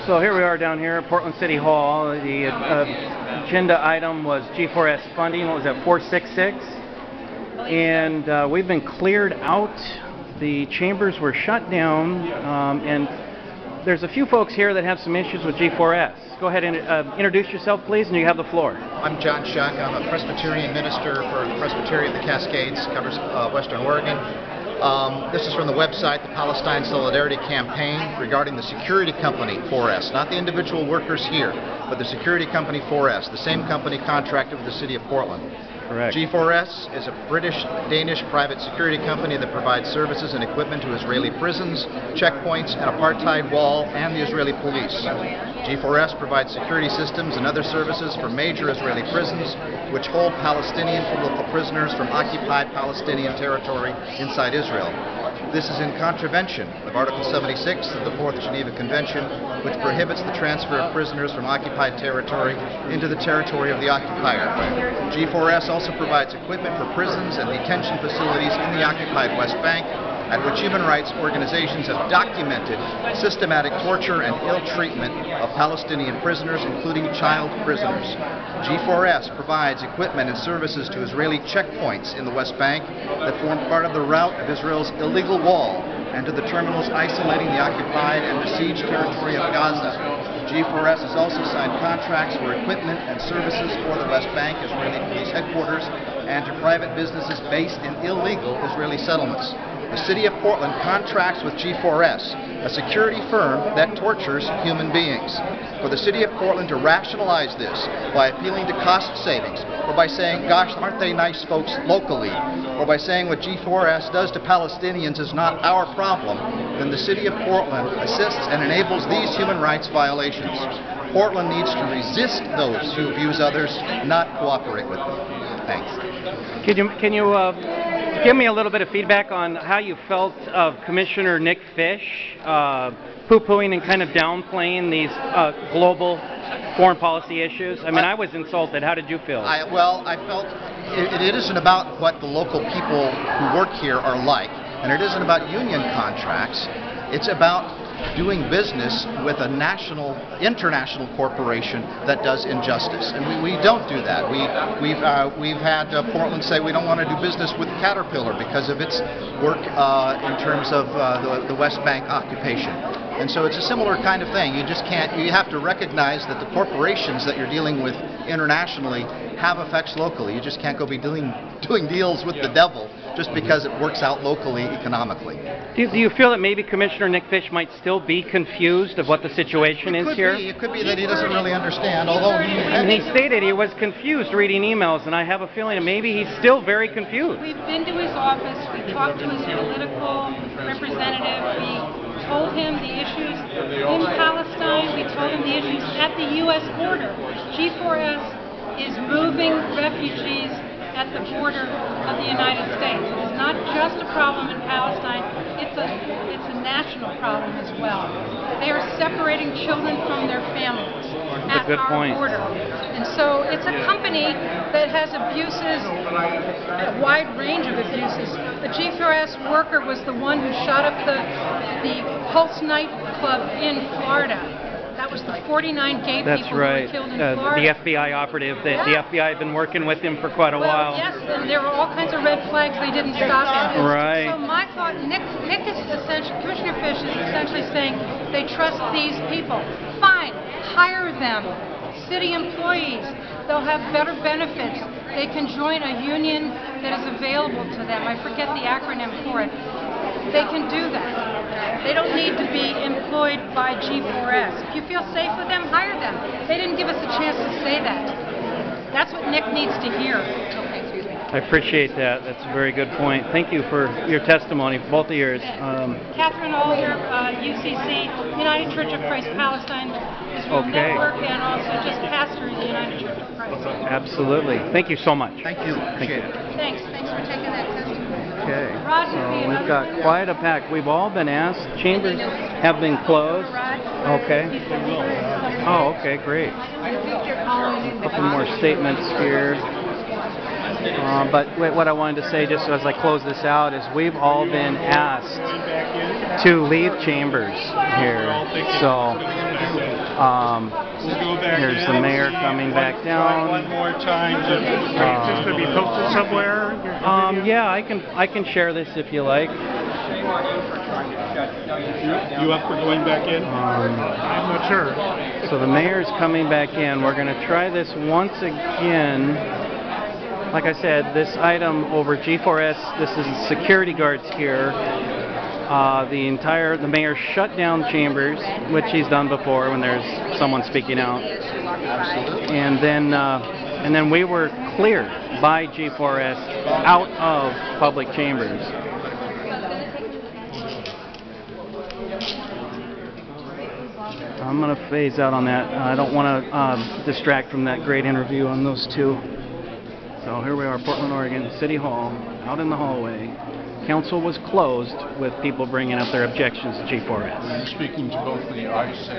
So here we are down here at Portland City Hall. The agenda item was G4S funding. What was that, 466? And we've been cleared out. The chambers were shut down, and there's a few folks here that have some issues with G4S. Go ahead and introduce yourself, please, and you have the floor. I'm John Shuck. I'm a Presbyterian minister for the Presbytery of the Cascades, covers Western Oregon. This is from the website, the Palestine Solidarity Campaign, regarding the security company 4S, not the individual workers here, but the security company 4S, the same company contracted with the city of Portland. Correct. G4S is a British-Danish private security company that provides services and equipment to Israeli prisons, checkpoints, an apartheid wall, and the Israeli police. G4S provides security systems and other services for major Israeli prisons, which hold Palestinian political prisoners from occupied Palestinian territory inside Israel. This is in contravention of Article 76 of the Fourth Geneva Convention, which prohibits the transfer of prisoners from occupied territory into the territory of the occupier. G4S also provides equipment for prisons and detention facilities in the occupied West Bank, at which human rights organizations have documented systematic torture and ill treatment of Palestinian prisoners, including child prisoners. G4S provides equipment and services to Israeli checkpoints in the West Bank that form part of the route of Israel's illegal wall, and to the terminals isolating the occupied and besieged territory of Gaza. G4S has also signed contracts for equipment and services for the West Bank Israeli police headquarters and to private businesses based in illegal Israeli settlements. The city of Portland contracts with G4S, a security firm that tortures human beings. For the city of Portland to rationalize this by appealing to cost savings, or by saying, gosh, aren't they nice folks locally, or by saying what G4S does to Palestinians is not our problem, then the city of Portland assists and enables these human rights violations. Portland needs to resist those who abuse others, not cooperate with them. Thanks. Can you give me a little bit of feedback on how you felt of Commissioner Nick Fish poo-pooing and kind of downplaying these global foreign policy issues? I mean, I was insulted. How did you feel? I felt it isn't about what the local people who work here are like, and it isn't about union contracts. It's about doing business with a international corporation that does injustice, and we don't do that. We've had Portland say we don't want to do business with Caterpillar because of its work in terms of the West Bank occupation. And so it's a similar kind of thing. You just can't. You have to recognize that the corporations that you're dealing with internationally have effects locally. You just can't go be doing deals with the devil just because it works out locally economically. Do you feel that maybe Commissioner Nick Fish might still be confused of what the situation is here? It could be that he doesn't really understand, although he stated he was confused reading emails, and I have a feeling that maybe he's still very confused. We've been to his office, we talked to his political representative, we told him the issues in Palestine, we told him the issues at the U.S. border. G4S is moving refugees at the border of the United States. It's not just a problem in Palestine, it's a national problem as well. They are separating children from their families at our border. And so it's a company that has abuses, a wide range of abuses. The G4S worker was the one who shot up the Pulse nightclub in Florida. That was the 49 gay people who were killed in Florida. The FBI operative. The FBI had been working with him for quite a while. Yes, and there were all kinds of red flags. They didn't stop him. Right. So my thought, Nick is essentially, Commissioner Fish is essentially saying they trust these people. Fine, hire them. City employees. They'll have better benefits. They can join a union that is available to them. I forget the acronym for it. They can do that. They don't need to be employed by G4S. If you feel safe with them, hire them. They didn't give us a chance to say that. That's what Nick needs to hear. I appreciate that. That's a very good point. Thank you for your testimony, both of yours. Catherine Alder, UCC, United Church of Christ Palestine Israel Network, and also just pastor in the United Church of Christ. Absolutely. Thank you so much. Thank you. Appreciate it. Thanks for taking that testimony. Okay. Roger, so we've got quite a pack. We've all been asked. Chambers have been closed. Okay. Oh, okay, great. A couple more statements here. But what I wanted to say, just as I close this out, is we've all been asked to leave chambers here. So here's the mayor coming back down. One more time. Is this going to be posted somewhere? Yeah, I can share this if you like. You up for going back in? I'm not sure. So the mayor's coming back in. We're going to try this once again. Like I said, this item over G4S, this is security guards here. The mayor shut down chambers, which he's done before when there's someone speaking out. And then we were cleared by G4S out of public chambers. I'm going to phase out on that. I don't want to distract from that great interview on those two. So here we are, Portland, Oregon, City Hall, out in the hallway. Council was closed with people bringing up their objections to G4S. Speaking to both the ICE